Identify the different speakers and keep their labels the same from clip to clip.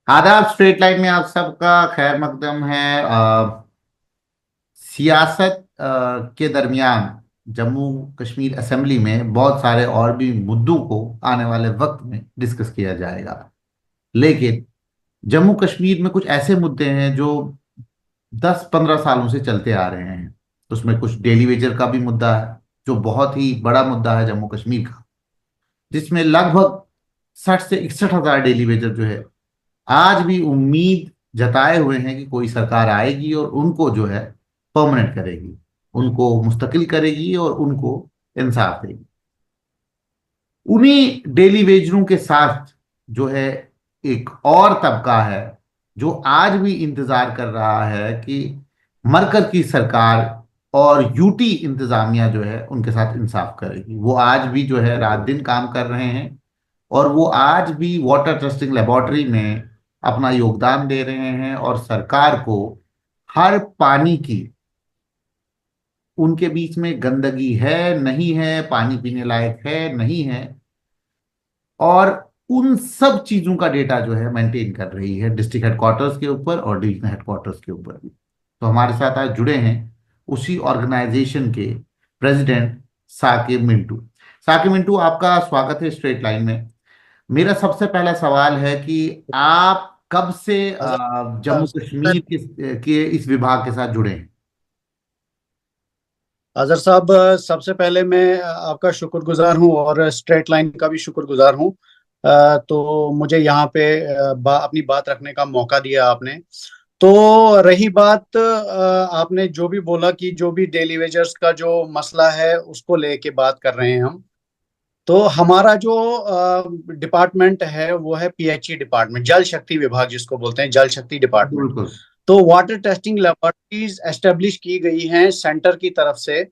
Speaker 1: आदाब। Straight line में आप सबका खैर मकदम है। सियासत के दरमियान जम्मू कश्मीर असेंबली में बहुत सारे और भी मुद्दों को आने वाले वक्त में डिस्कस किया जाएगा। लेकिन जम्मू कश्मीर में कुछ ऐसे मुद्दे हैं जो 10-15 सालों से चलते आ रहे हैं। उसमें कुछ डेली वेजर का भी मुद्दा है, जो बहुत ही बड़ा मुद्दा है जम्मू कश्मीर का, जिसमें लगभग 60 से 61 हजार डेली वेजर जो है आज भी उम्मीद जताए हुए हैं कि कोई सरकार आएगी और उनको जो है परमानेंट करेगी, उनको मुस्तकिल करेगी और उनको इंसाफ देगी। उन्हीं डेली वेजरों के साथ जो है एक और तबका है जो आज भी इंतजार कर रहा है कि मरकज की सरकार और यूटी इंतजामिया जो है उनके साथ इंसाफ करेगी। वो आज भी जो है रात दिन काम कर रहे हैं और वो आज भी वाटर टेस्टिंग लेबोरेटरी में अपना योगदान दे रहे हैं और सरकार को हर पानी की, उनके बीच में गंदगी है नहीं है, पानी पीने लायक है नहीं है, और उन सब चीजों का डेटा जो है मेंटेन कर रही है डिस्ट्रिक्ट हेडक्वार्टर्स के ऊपर और डिवीजन हेडक्वार्टर्स के ऊपर भी। तो हमारे साथ आज जुड़े हैं उसी ऑर्गेनाइजेशन के प्रेसिडेंट साकिब मिंटू। साकिब मिंटू, आपका स्वागत है स्ट्रेट लाइन में। मेरा सबसे पहला सवाल है कि आप कब से जम्मू
Speaker 2: अजहर
Speaker 1: कश्मीर के इस विभाग के साथ जुड़े हैं?
Speaker 2: अजहर साहब, सबसे पहले मैं आपका शुक्रगुजार हूं और स्ट्रेट लाइन का भी शुक्रगुजार हूं। तो मुझे यहाँ पे अपनी बात रखने का मौका दिया आपने। तो रही बात, आपने जो भी बोला कि जो भी डेली वेजर्स का जो मसला है उसको लेके बात कर रहे हैं हम। तो हमारा जो डिपार्टमेंट है वो है पीएचई डिपार्टमेंट, जल शक्ति विभाग जिसको बोलते हैं, जल शक्ति डिपार्टमेंट।
Speaker 1: बिल्कुल।
Speaker 2: तो वाटर टेस्टिंग लेबोरेटरीज एस्टेब्लिश की गई हैं सेंटर की तरफ से।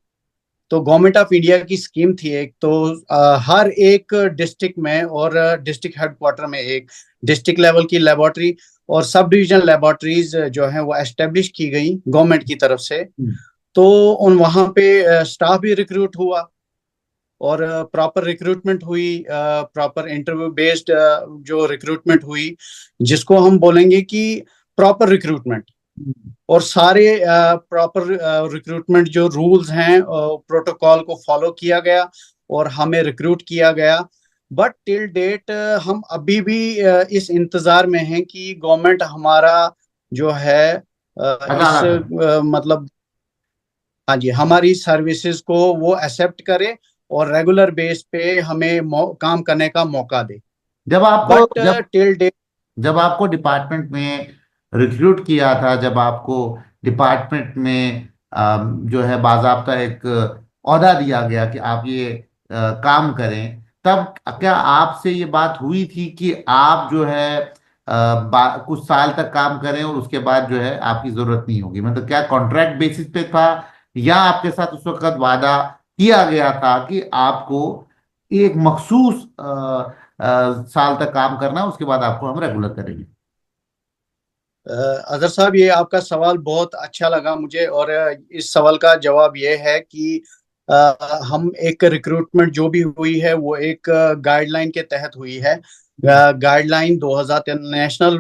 Speaker 2: तो गवर्नमेंट ऑफ इंडिया की स्कीम थी एक, तो हर एक डिस्ट्रिक्ट में और डिस्ट्रिक्ट हेडक्वार्टर में एक डिस्ट्रिक्ट लेवल की लेबोरेटरी और सब डिवीजन लेबोरेटरीज जो है वो एस्टेब्लिश की गई गवर्नमेंट की तरफ से।
Speaker 1: हम्म।
Speaker 2: तो उन वहां पे स्टाफ भी रिक्रूट हुआ और प्रॉपर रिक्रूटमेंट हुई, प्रॉपर इंटरव्यू बेस्ड जो रिक्रूटमेंट हुई, जिसको हम बोलेंगे कि प्रॉपर रिक्रूटमेंट। और सारे प्रॉपर रिक्रूटमेंट जो रूल्स हैं, प्रोटोकॉल को फॉलो किया गया और हमें रिक्रूट किया गया। बट टिल डेट हम अभी भी इस इंतजार में हैं कि गवर्नमेंट हमारा जो है इस
Speaker 1: अदालत है।
Speaker 2: मतलब, हाँ जी, हमारी सर्विसेज को वो एक्सेप्ट करे और रेगुलर बेस पे हमें काम करने का मौका दे।
Speaker 1: जब आपको
Speaker 2: बट
Speaker 1: जब
Speaker 2: टिल डेट,
Speaker 1: जब आपको डिपार्टमेंट में रिक्रूट किया था, जब आपको डिपार्टमेंट में जो है बाकायदा एक ओहदा दिया गया कि आप ये काम करें, तब क्या आपसे ये बात हुई थी कि आप जो है कुछ साल तक काम करें और उसके बाद जो है आपकी जरूरत नहीं होगी? मतलब क्या कॉन्ट्रैक्ट बेसिस पे था, या आपके साथ उस वक्त वादा किया गया था कि आपको एक मखसूस साल तक काम करना, उसके बाद आपको हम रेगुलर करेंगे?
Speaker 2: अजहर साहब, ये आपका सवाल बहुत अच्छा लगा मुझे। और इस सवाल का जवाब ये है कि हम एक रिक्रूटमेंट जो भी हुई है वो एक गाइडलाइन के तहत हुई है। Guideline 2003 national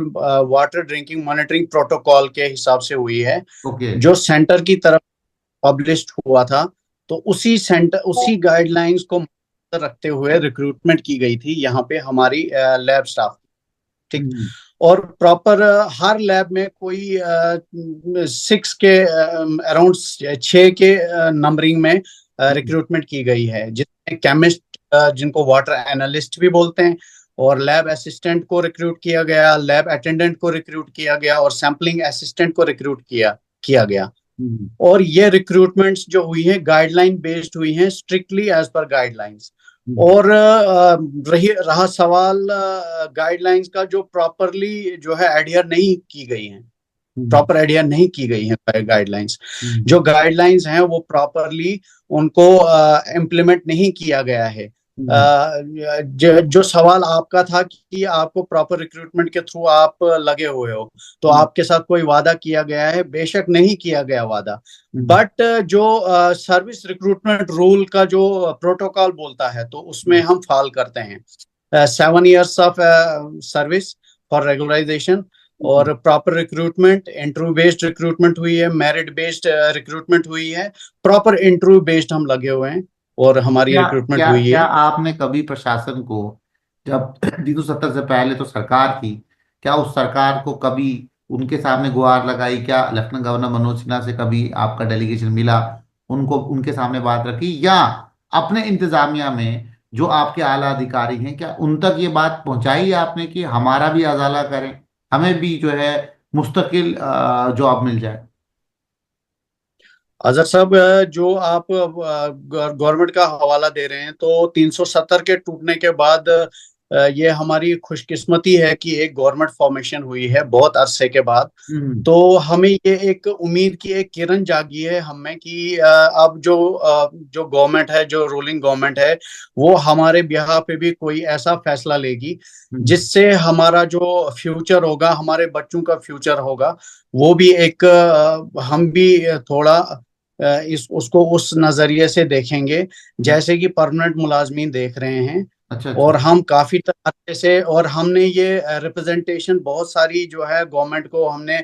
Speaker 2: water drinking monitoring protocol के हिसाब से हुई है,
Speaker 1: ओके।
Speaker 2: जो सेंटर की तरफ पब्लिश्ड हुआ था। तो उसी सेंटर, उसी गाइडलाइंस को मद्देनजर रखते हुए रिक्रूटमेंट की गई थी यहाँ पे हमारी लैब स्टाफ। ठीक।
Speaker 1: हम्म।
Speaker 2: और प्रॉपर हर लैब में कोई 6 के अराउंड 6 के नंबरिंग में
Speaker 1: हम्म।
Speaker 2: रिक्रूटमेंट की गई है, जिसमें केमिस्ट, जिनको वाटर एनालिस्ट भी बोलते हैं, और लैब असिस्टेंट को रिक्रूट किया गया, लैब अटेंडेंट को रिक्रूट किया गया और सैम्पलिंग असिस्टेंट को रिक्रूट किया किया गया।
Speaker 1: हम्म।
Speaker 2: और ये रिक्रूटमेंट्स जो हुई हैं गाइडलाइन बेस्ड हुई हैं, स्ट्रिक्टली एज पर गाइडलाइंस।
Speaker 1: हम्म।
Speaker 2: और रही रहा सवाल गाइडलाइंस का, जो प्रॉपरली जो है एडहियर नहीं की गई हैं,
Speaker 1: हम्म।
Speaker 2: प्रॉपर एडहियर नहीं की गई हैं गाइडलाइंस।
Speaker 1: हम्म।
Speaker 2: जो गाइडलाइंस हैं वो प्रॉपरली उनको इम्प्लीमेंट नहीं किया गया है।
Speaker 1: हम्म।
Speaker 2: जो सवाल आपका था कि आपको प्रॉपर रिक्रूटमेंट के थ्रू आप लगे हुए हो, तो
Speaker 1: हम्म।
Speaker 2: आपके साथ कोई वादा किया गया है? बेशक नहीं किया गया वादा।
Speaker 1: हम्म।
Speaker 2: बट जो सर्विस रिक्रूटमेंट रूल का जो प्रोटोकॉल बोलता है, तो उसमें हम फॉल करते हैं 7 years of service for regularisation, और proper recruitment, interview based recruitment हुई है, मेरिट बेस्ड रिक्रूटमेंट हुई है, प्रॉपर इंटरव्यू बेस्ड हम लगे हुए हैं और हमारी
Speaker 1: क्या
Speaker 2: रिक्रूटमेंट
Speaker 1: क्या
Speaker 2: हुई
Speaker 1: क्या
Speaker 2: है।
Speaker 1: आपने कभी प्रशासन को, जब जीतू 70 से पहले तो सरकार थी, क्या उस सरकार को कभी उनके सामने गुहार लगाई? क्या लेफ्टिनेंट गवर्नर मनोज सिन्हा से कभी आपका डेलीगेशन मिला, उनको उनके सामने बात रखी, या अपने इंतजामिया में जो आपके आला अधिकारी हैं क्या उन तक ये बात पहुंचाई आपने कि हमारा भी अजाला करें, हमें भी जो है मुस्तकिल जॉब मिल जाए?
Speaker 2: अजहर साहब, जो आप गवर्नमेंट का हवाला दे रहे हैं, तो 370 के टूटने के बाद ये हमारी खुशकिस्मती है कि एक गवर्नमेंट फॉर्मेशन हुई है बहुत अरसे के बाद।
Speaker 1: हम्म।
Speaker 2: तो हमें ये एक उम्मीद की एक किरण जागी है हमें कि अब जो गवर्नमेंट है, जो रूलिंग गवर्नमेंट है, वो हमारे बिहाफ पे भी कोई ऐसा फैसला लेगी
Speaker 1: हम्म।
Speaker 2: जिससे हमारा जो फ्यूचर होगा, हमारे बच्चों का फ्यूचर होगा, वो भी एक हम भी थोड़ा इस उसको उस नजरिए से देखेंगे
Speaker 1: हम्म।
Speaker 2: जैसे कि परमानेंट मुलाजमीन देख रहे हैं।
Speaker 1: अच्छा अच्छा।
Speaker 2: और हम काफी अच्छे से, और हमने ये रिप्रेजेंटेशन बहुत सारी जो है गवर्नमेंट को हमने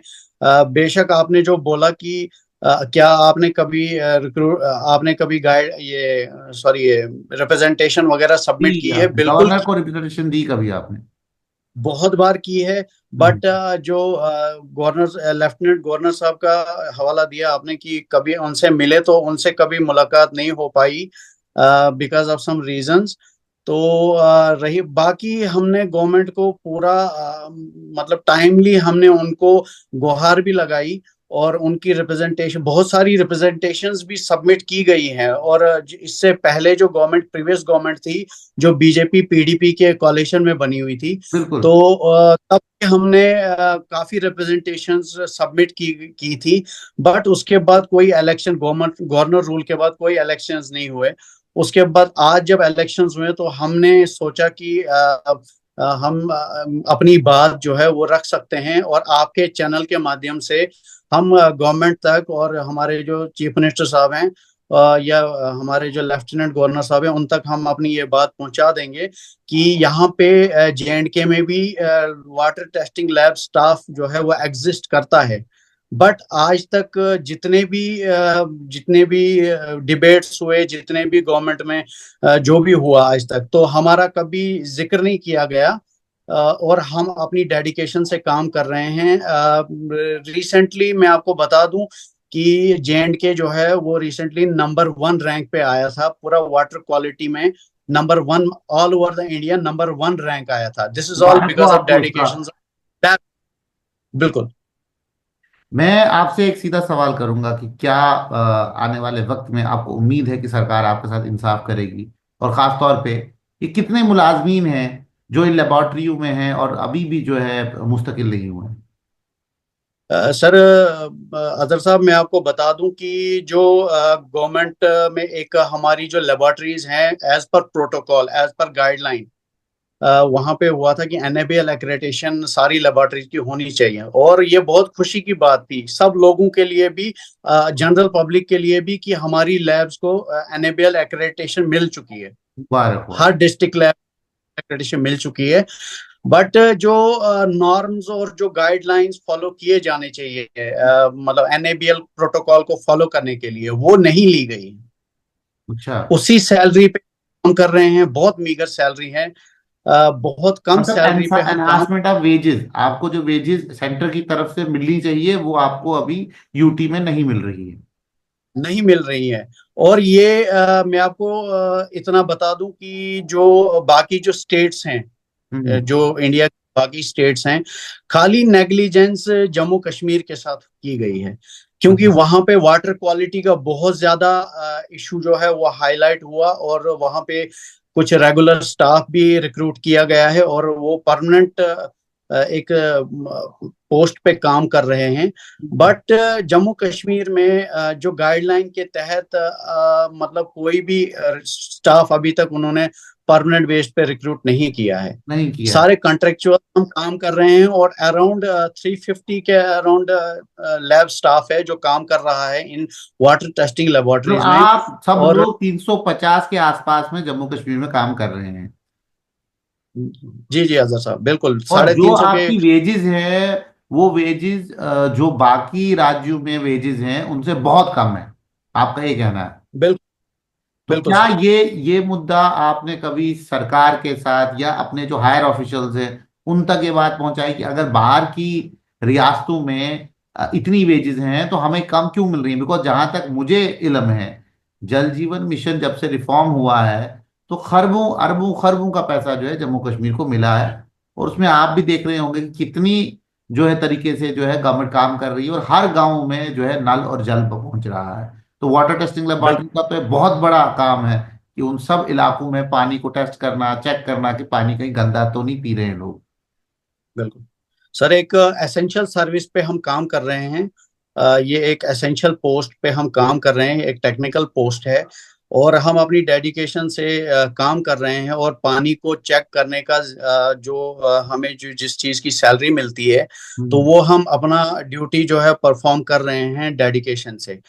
Speaker 2: बेशक आपने जो बोला कि क्या आपने कभी रिक्रूट, आपने कभी गाइड ये सॉरी ये रिप्रेजेंटेशन वगैरह
Speaker 1: दी
Speaker 2: सबमिट की है?
Speaker 1: आपने
Speaker 2: बिल्कुल,
Speaker 1: गवर्नर को रिप्रेजेंटेशन दी कभी आपने?
Speaker 2: बहुत बार की है।
Speaker 1: हम्म।
Speaker 2: बट जो गवर्नर, लेफ्टिनेंट गवर्नर साहब का हवाला दिया आपने कि कभी उनसे मिले, तो उनसे कभी मुलाकात नहीं हो पाई बिकॉज ऑफ सम रीजंस। तो रही बाकी, हमने गवर्नमेंट को पूरा मतलब टाइमली हमने उनको गुहार भी लगाई, और उनकी रिप्रेजेंटेशन, बहुत सारी रिप्रेजेंटेशंस भी सबमिट की गई हैं। और इससे पहले जो गवर्नमेंट, प्रीवियस गवर्नमेंट थी, जो बीजेपी पीडीपी के कोalition में बनी हुई थी,
Speaker 1: बिल्कुल।
Speaker 2: तो तब हमने काफी रिप्रेजेंटेशंस सबमिट की थी। बट उसके बाद कोई इलेक्शन, गवर्नमेंट गवर्नर रूल के बाद कोई इलेक्शंस नहीं हुए। उसके बाद आज जब इलेक्शंस हुए, तो हमने सोचा कि हम अपनी बात जो है वो रख सकते हैं, और आपके चैनल के माध्यम से हम गवर्नमेंट तक, और हमारे जो चीफ मिनिस्टर साहब हैं या हमारे जो लेफ्टिनेंट गवर्नर साहब हैं, उन तक हम अपनी ये बात पहुंचा देंगे कि यहाँ पे जेएंडके में भी वाटर टेस्टिंग लैब स्टाफ जो है वो एग्जिस्ट करता है। बट आज तक जितने भी डिबेट्स हुए, जितने भी गवर्नमेंट में जो भी हुआ आज तक, तो हमारा कभी जिक्र नहीं किया गया। और हम अपनी डेडिकेशन से काम कर रहे हैं। रिसेंटली मैं आपको बता दूं कि जेएंडके जो है वो रिसेंटली नंबर 1 रैंक पे आया था पूरा वाटर क्वालिटी में। Number 1 all over the India, number 1 rank आया था। दिस इज ऑल
Speaker 1: मुबारक हो
Speaker 2: बिकॉज ऑफ
Speaker 1: आपको उसका।
Speaker 2: डेडिकेशन। बिल्कुल।
Speaker 1: मैं आपसे एक सीधा सवाल करूंगा कि क्या आने वाले वक्त में आपको उम्मीद है कि सरकार आपके साथ इंसाफ करेगी? और खास तौर पे ये कितने मुलाजमीन हैं जो इन लेबोरेटरियों में हैं और अभी भी जो है मुस्तकिल नहीं हुए हैं?
Speaker 2: सर, अजहर साहब, मैं आपको बता दूं कि जो गवर्नमेंट में एक हमारी जो लेबोरेटरीज हैं, as per protocol, as per guideline, वहां पे हुआ था कि एनएबीएल एक्रेडिटेशन सारी लेबोरेटरीज की होनी चाहिए। और ये बहुत खुशी की बात थी सब लोगों के लिए भी, जनरल पब्लिक के लिए भी, कि हमारी लैब्स को एनएबीएल एक्रेडिटेशन मिल चुकी है।
Speaker 1: मुबारक हो
Speaker 2: हर
Speaker 1: आप।
Speaker 2: डिस्ट्रिक्ट लैब एक्रेडिटेशन मिल चुकी है। बट जो नॉर्म्स और जो गाइडलाइंस फॉलो किए जाने चाहिए, मतलब एनएबीएल प्रोटोकॉल को फॉलो करने के लिए, वो नहीं ली गई।
Speaker 1: अच्छा।
Speaker 2: उसी सैलरी पे काम कर रहे हैं, बहुत मीगर सैलरी है। बहुत कम
Speaker 1: मतलब
Speaker 2: सैलरी पे हम काम
Speaker 1: एनहांसमेंट ऑफ वेजेस, आपको जो वेजेस सेंटर की तरफ से मिलनी चाहिए वो आपको अभी यूटी में नहीं मिल रही है।
Speaker 2: नहीं मिल रही है। और ये मैं आपको इतना बता दूं कि जो बाकी जो स्टेट्स हैं,
Speaker 1: हम्म।
Speaker 2: जो इंडिया के बाकी स्टेट्स हैं, खाली नेग्लिजेंस जम्मू कश्मीर के साथ की गई है, क्योंकि
Speaker 1: अच्छा।
Speaker 2: वहां पे वाटर क्वालिटी का बहुत ज्यादा इशू जो है वो हाईलाइट हुआ, और वहां पे कुछ रेगुलर स्टाफ भी रिक्रूट किया गया है, और वो परमानेंट एक पोस्ट पे काम कर रहे हैं। बट जम्मू कश्मीर में जो गाइडलाइन के तहत मतलब कोई भी स्टाफ अभी तक उन्होंने परमानेंट बेस पे रिक्रूट नहीं किया है।
Speaker 1: नहीं किया है।
Speaker 2: सारे कॉन्ट्रेक्चुअल हम काम कर रहे हैं, और अराउंड 350 के अराउंड लैब स्टाफ है जो काम कर रहा है इन वाटर टेस्टिंग
Speaker 1: तो
Speaker 2: लेबोरेटरीज में।
Speaker 1: आप सब
Speaker 2: और
Speaker 1: लोग 350 के आसपास में जम्मू कश्मीर में काम कर रहे हैं?
Speaker 2: जी जी अजहर साहब, बिल्कुल
Speaker 1: और
Speaker 2: साढ़े
Speaker 1: जो
Speaker 2: तीन सौ के।
Speaker 1: आपकी वेजेस है, वो वेजेस जो बाकी राज्यों में वेजेस हैं उनसे बहुत कम है, आपका ये कहना है?
Speaker 2: बिल्कुल।
Speaker 1: तो
Speaker 2: बिल्कुल
Speaker 1: क्या
Speaker 2: सर।
Speaker 1: ये मुद्दा आपने कभी सरकार के साथ या अपने जो हायर ऑफिशियल्स हैं उन तक ये बात पहुंचाई कि अगर बाहर की रियासतों में इतनी वेजेस हैं तो हमें कम क्यों मिल रही है? बिकॉज जहां तक मुझे इल्म है, जल जीवन मिशन जब से रिफॉर्म हुआ है तो खरबों अरबों खरबों का पैसा जो है जम्मू कश्मीर को मिला है। और उसमें आप भी देख रहे होंगे कि कितनी जो है तरीके से जो है गवर्नमेंट काम कर रही है, और हर गांव में जो है नल और जल पहुंच रहा है। तो वाटर टेस्टिंग लेबोरेटरी
Speaker 2: बिल्कुल।
Speaker 1: का तो एक बहुत बड़ा काम है कि उन सब इलाकों में पानी को टेस्ट करना, चेक करना कि पानी कहीं गंदा तो नहीं पी रहे हैं लोग।
Speaker 2: बिल्कुल सर, एक एसेंशियल सर्विस पे हम काम कर रहे हैं। ये एक एसेंशियल पोस्ट पे हम काम कर रहे हैं, एक टेक्निकल पोस्ट है। और हम अपनी डेडिकेशन से काम कर रहे हैं, और पानी को चेक करने का जो हमें जो जिस चीज़ की सैलरी मिलती है, तो
Speaker 1: हम्म।
Speaker 2: वो हम अपना ड्यूटी जो है परफॉर्म कर रहे हैं डेडिकेशन से।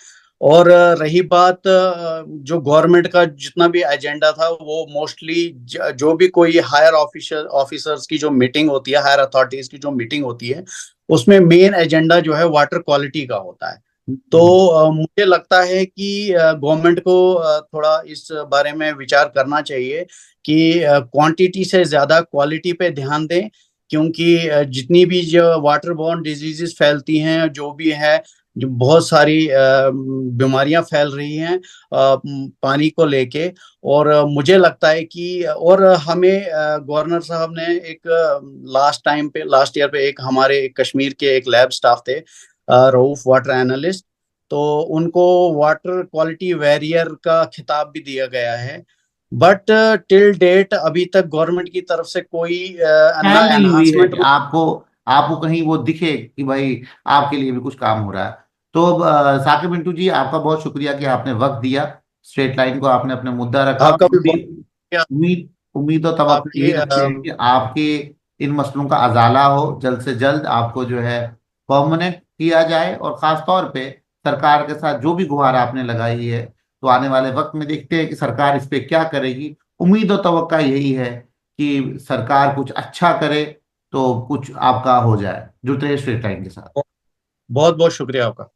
Speaker 2: और रही बात जो गवर्नमेंट का जितना भी एजेंडा था, वो मोस्टली जो भी कोई हायर ऑफिसर्स की जो मीटिंग होती है, हायर अथॉरिटीज की जो मीटिंग होती है, उसमें मेन एजेंडा जो है वाटर क्वालिटी का होता है। तो
Speaker 1: हम्म।
Speaker 2: मुझे लगता है कि गवर्नमेंट को थोड़ा इस बारे में विचार करना चाहिए कि क्वांटिटी से ज्यादा क्वालिटी पे ध्यान दें। क्योंकि जितनी भी जो वाटर बॉर्न डिजीजेस फैलती हैं, जो भी है, जो बहुत सारी बीमारियां फैल रही हैं पानी को लेके। और मुझे लगता है कि और हमें गवर्नर साहब ने एक लास्ट ईयर पे एक हमारे कश्मीर के एक लैब स्टाफ थे, रऊफ वाटर एनालिस्ट। तो उनको वाटर क्वालिटी वैरियर का खिताब भी दिया गया है। बट टिल डेट अभी तक गवर्नमेंट की तरफ से कोई ना
Speaker 1: पहल नहीं हुई है
Speaker 2: एनहांसमेंट।
Speaker 1: कि आपको आपको कहीं वो दिखे कि भाई आपके लिए भी कुछ काम हो रहा है। तो साकिब मिंटू जी, आपका बहुत शुक्रिया कि आपने वक्त दिया, स्ट्रेट लाइन को आपने अपने मुद्दा रखा।
Speaker 2: आपका भी बहुत
Speaker 1: उम्मीद
Speaker 2: शुक्रिया।
Speaker 1: उम्मीद उम्मीद और तवक्को
Speaker 2: आपकी
Speaker 1: यही रखते हैं कि आपके इन मसलों का अजाला हो, जल्द से जल्द आपको जो है परमानेंट किया जाए। और खास तौर पे सरकार के साथ जो भी गुहार आपने लगाई है, तो आने वाले वक्त में देखते हैं कि सरकार इस पे क्या करेगी। उम्मीद और तवक्को यही है कि सरकार कुछ अच्छा करे तो कुछ आपका हो जाए। जुड़ते रहिए स्ट्रेट लाइन के साथ।
Speaker 2: बहुत बहुत शुक्रिया आपका।